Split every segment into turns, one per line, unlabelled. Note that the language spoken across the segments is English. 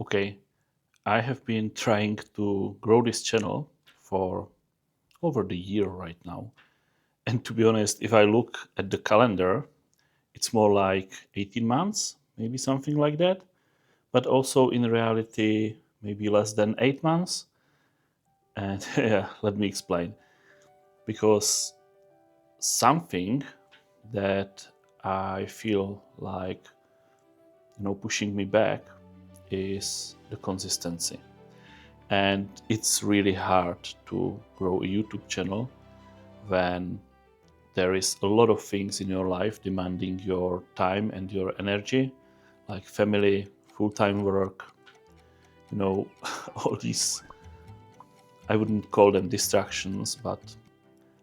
Okay, I have been trying to grow this channel for over the year right now. And to be honest, if I look at the calendar, it's more like 18 months, maybe something like that. But also in reality, maybe less than 8 months. And yeah, let me explain. Because something that I feel like, pushing me back is the consistency. And it's really hard to grow a YouTube channel when there is a lot of things in your life demanding your time and your energy, like family, full-time work, you know, all these, I wouldn't call them distractions, but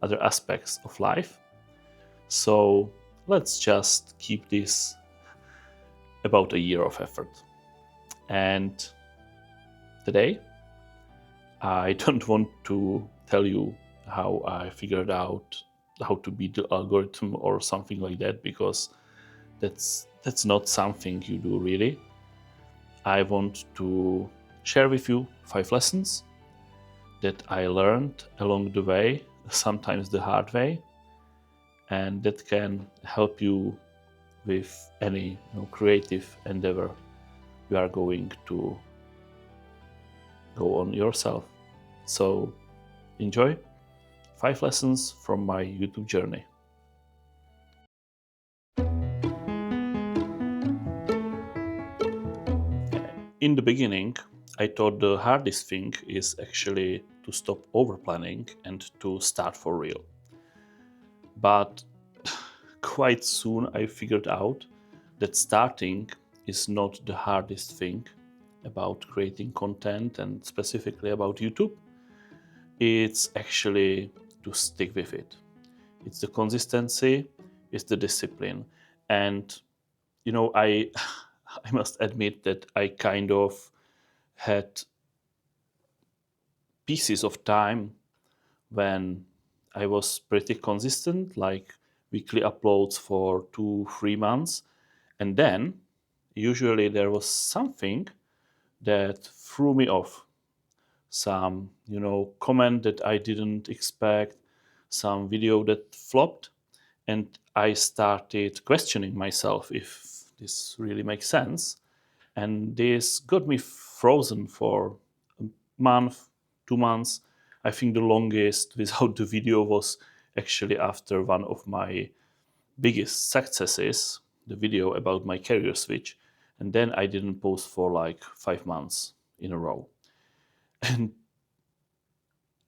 other aspects of life. So let's just keep this about a year of effort. And today, I don't want to tell you how I figured out how to beat the algorithm or something like that, because that's not something you do really. I want to share with you 5 lessons that I learned along the way, sometimes the hard way, and that can help you with any creative endeavor you are going to go on yourself. So enjoy 5 lessons from my YouTube journey. In the beginning, I thought the hardest thing is actually to stop over planning and to start for real. But quite soon I figured out that starting is not the hardest thing about creating content and specifically about YouTube. It's actually to stick with it. It's the consistency, it's the discipline. And I I must admit that I kind of had pieces of time when I was pretty consistent, like weekly uploads for 2, 3 months. And then usually there was something that threw me off. Some, comment that I didn't expect, some video that flopped. And I started questioning myself if this really makes sense. And this got me frozen for a month, 2 months. I think the longest without the video was actually after one of my biggest successes, the video about my career switch. And then I didn't post for like 5 months in a row. And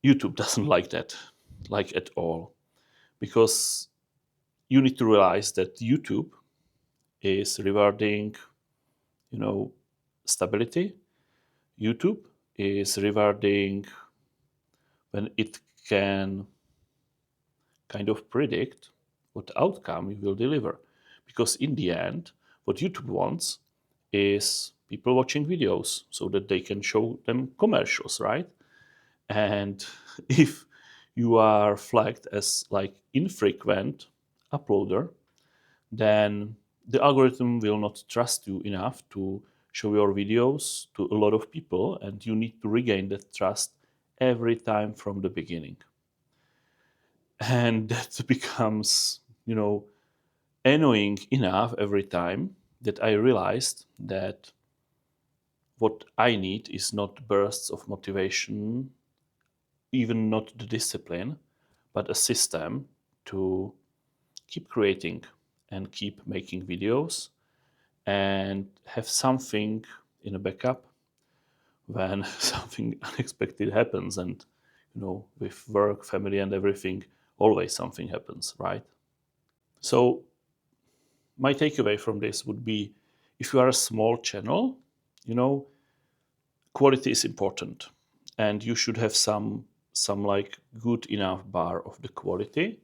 YouTube doesn't like that, like at all, because you need to realize that YouTube is rewarding, you know, stability. YouTube is rewarding when it can kind of predict what outcome you will deliver. Because in the end, what YouTube wants is people watching videos so that they can show them commercials, right? And if you are flagged as like infrequent uploader, then the algorithm will not trust you enough to show your videos to a lot of people, and you need to regain that trust every time from the beginning. And that becomes, annoying enough every time that I realized that what I need is not bursts of motivation, even not the discipline, but a system to keep creating and keep making videos and have something in a backup when something unexpected happens. And with work, family, and everything, always something happens, right? So my takeaway from this would be, if you are a small channel, you know quality is important, and you should have some like good enough bar of the quality.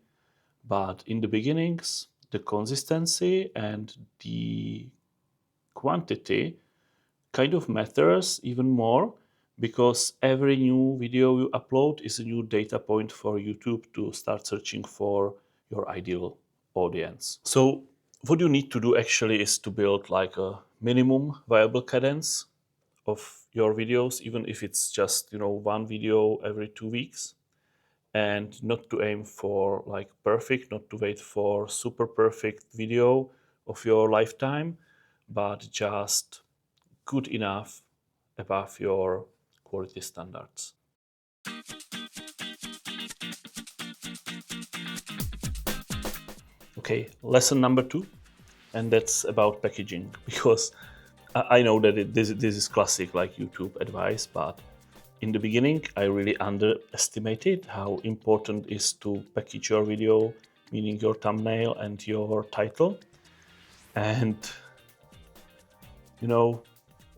But in the beginnings, the consistency and the quantity kind of matters even more, because every new video you upload is a new data point for YouTube to start searching for your ideal audience. So what you need to do actually is to build like a minimum viable cadence of your videos, even if it's just one video every 2 weeks, and not to aim for like perfect, not to wait for super perfect video of your lifetime, but just good enough above your quality standards. Okay, lesson number 2, and that's about packaging, because I know that this is classic like YouTube advice, but in the beginning I really underestimated how important it is to package your video, meaning your thumbnail and your title. And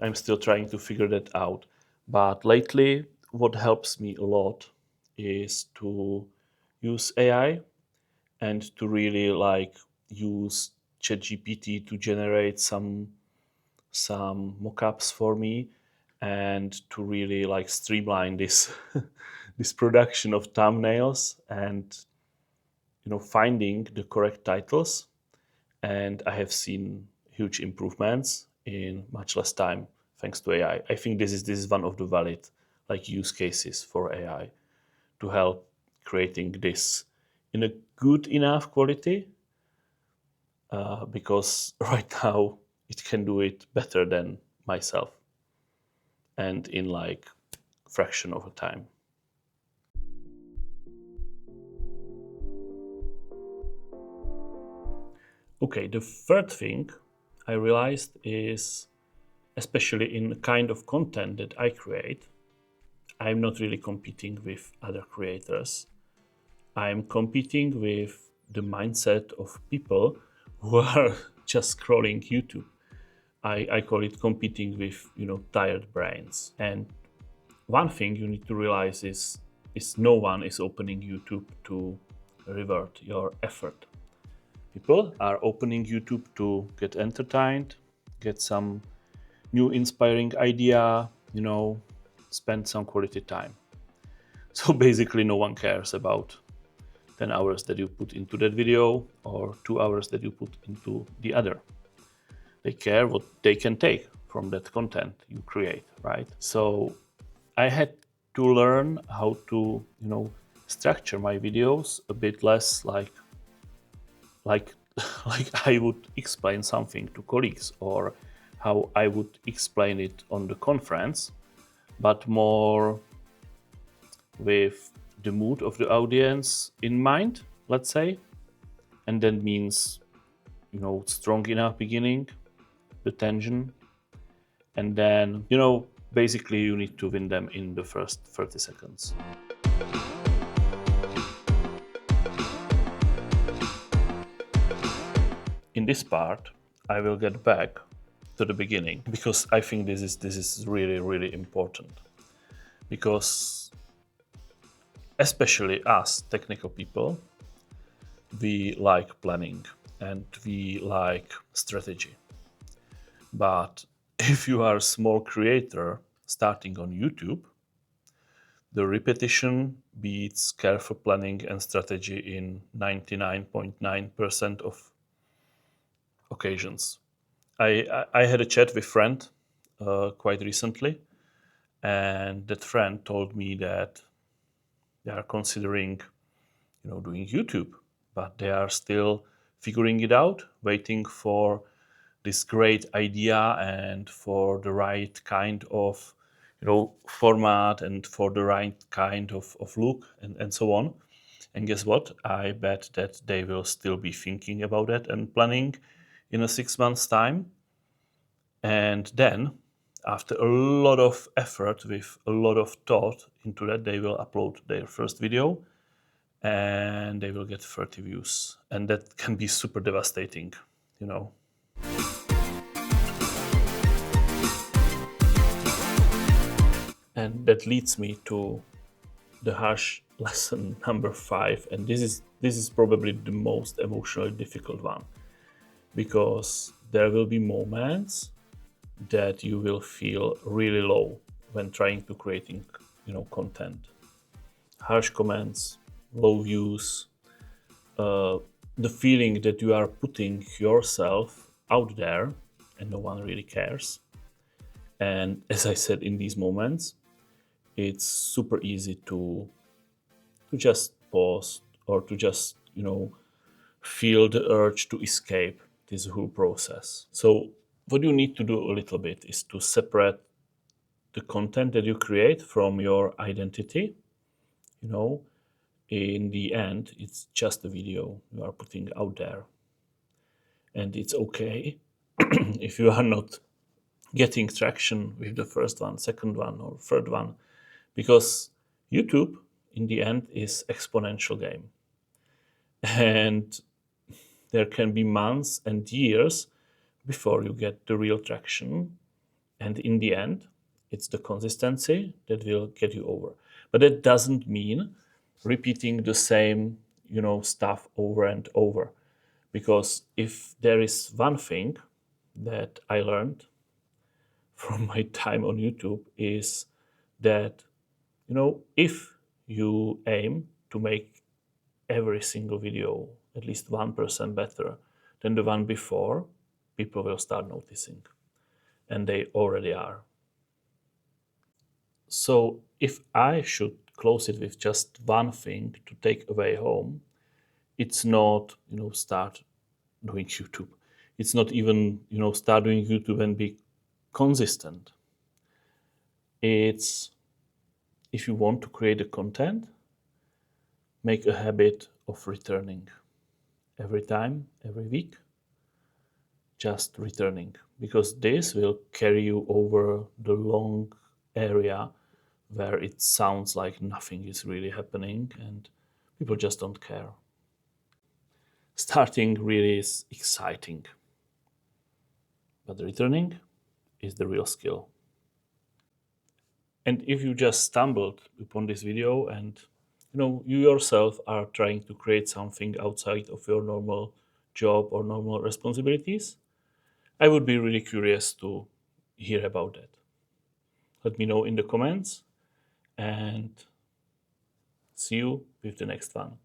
I'm still trying to figure that out. But lately, what helps me a lot is to use AI and to really like use ChatGPT to generate some mockups for me, and to really like streamline this this production of thumbnails, and finding the correct titles. And I have seen huge improvements in much less time thanks to AI. I think this is one of the valid like use cases for AI to help creating this in a good enough quality, because right now it can do it better than myself, and in like fraction of a time. Okay, the third thing I realized is, especially in the kind of content that I create, I'm not really competing with other creators. I'm competing with the mindset of people who are just scrolling YouTube. I call it competing with tired brains. And one thing you need to realize is no one is opening YouTube to reward your effort. People are opening YouTube to get entertained, get some new inspiring idea, spend some quality time. So basically no one cares about 10 hours that you put into that video or 2 hours that you put into the other. They care what they can take from that content you create, right? So I had to learn how to, structure my videos a bit less like like I would explain something to colleagues, or how I would explain it on the conference, but more with the mood of the audience in mind, let's say. And that means, strong enough beginning, the tension, and then, basically you need to win them in the first 30 seconds. In this part, I will get back to the beginning, because I think this is really, really important. Because especially us technical people, we like planning and we like strategy. But if you are a small creator starting on YouTube, the repetition beats careful planning and strategy in 99.9% of occasions. I had a chat with a friend quite recently, and that friend told me that they are considering, doing YouTube, but they are still figuring it out, waiting for this great idea and for the right kind of, format, and for the right kind of look, and so on. And guess what? I bet that they will still be thinking about it and planning in a 6 months time. And then, after a lot of effort with a lot of thought into that, they will upload their first video and they will get 30 views. And that can be super devastating, And that leads me to the harsh lesson number 5, and this is probably the most emotionally difficult one, because there will be moments that you will feel really low when trying to creating content. Harsh comments, low views, the feeling that you are putting yourself out there and no one really cares. And as I said, in these moments, it's super easy to just pause or to just, feel the urge to escape this whole process. So what you need to do a little bit is to separate the content that you create from your identity. You know, in the end, it's just a video you are putting out there. And it's okay if you are not getting traction with the first one, second one, or third one, because YouTube, in the end, is exponential game. And there can be months and years before you get the real traction. And in the end, it's the consistency that will get you over. But that doesn't mean repeating the same, stuff over and over. Because if there is one thing that I learned from my time on YouTube is that, if you aim to make every single video at least 1% better than the one before, people will start noticing. And they already are. So if I should close it with just one thing to take away home, it's not, start doing YouTube. It's not even, start doing YouTube and be consistent. It's, if you want to create the content, make a habit of returning every time, every week, just returning, because this will carry you over the long area where it sounds like nothing is really happening and people just don't care. Starting really is exciting, but returning is the real skill. And if you just stumbled upon this video and you yourself are trying to create something outside of your normal job or normal responsibilities, I would be really curious to hear about that. Let me know in the comments, and see you with the next one.